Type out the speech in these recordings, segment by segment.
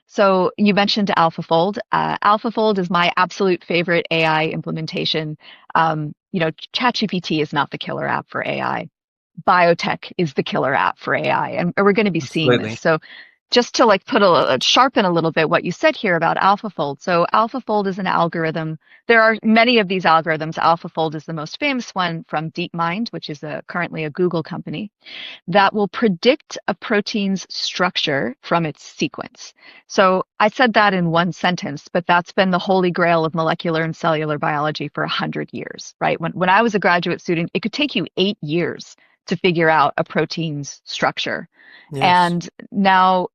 So you mentioned AlphaFold. AlphaFold is my absolute favorite AI implementation. ChatGPT is not the killer app for AI. Biotech is the killer app for AI, and we're going to be seeing this. Absolutely. So just to like sharpen a little bit what you said here about AlphaFold. So AlphaFold is an algorithm. There are many of these algorithms. AlphaFold is the most famous one from DeepMind, which is currently a Google company that will predict a protein's structure from its sequence. So I said that in one sentence, but that's been the holy grail of molecular and cellular biology for 100 years, right? When I was a graduate student, it could take you 8 years to figure out a protein's structure. Yes. And now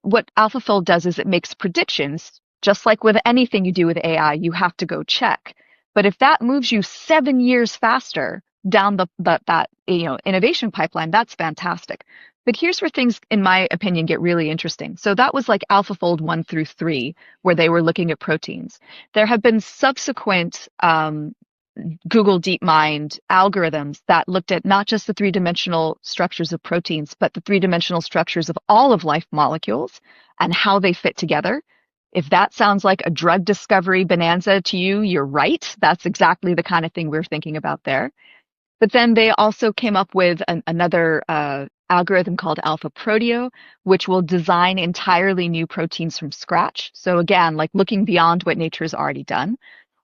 what AlphaFold does is it makes predictions. Just like with anything you do with AI, you have to go check. But if that moves you 7 years faster down that innovation pipeline, that's fantastic. But here's where things, in my opinion, get really interesting. So that was like AlphaFold 1 through 3, where they were looking at proteins. There have been subsequent Google DeepMind algorithms that looked at not just the three-dimensional structures of proteins, but the three-dimensional structures of all of life molecules and how they fit together. If that sounds like a drug discovery bonanza to you, you're right. That's exactly the kind of thing we're thinking about there. But then they also came up with another algorithm called AlphaProteo, which will design entirely new proteins from scratch. So again, like looking beyond what nature's already done.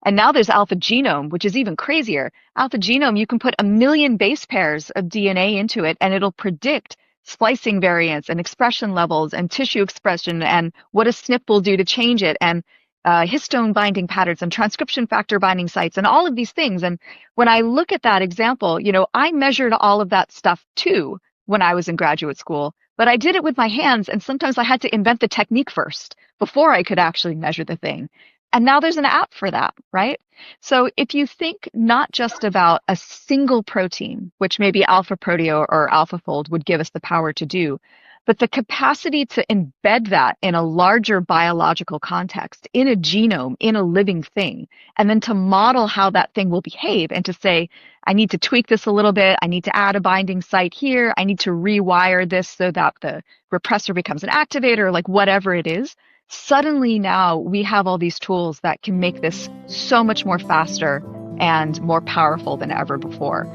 And now there's AlphaGenome, which is even crazier. AlphaGenome, you can put 1 million base pairs of DNA into it, and it'll predict splicing variants and expression levels and tissue expression and what a SNP will do to change it and histone binding patterns and transcription factor binding sites and all of these things. And when I look at that example, I measured all of that stuff too when I was in graduate school, but I did it with my hands. And sometimes I had to invent the technique first before I could actually measure the thing. And now there's an app for that, right? So if you think not just about a single protein, which maybe AlphaProteo or AlphaFold would give us the power to do, but the capacity to embed that in a larger biological context, in a genome, in a living thing, and then to model how that thing will behave and to say, I need to tweak this a little bit. I need to add a binding site here. I need to rewire this so that the repressor becomes an activator, like whatever it is. Suddenly now we have all these tools that can make this so much more faster and more powerful than ever before.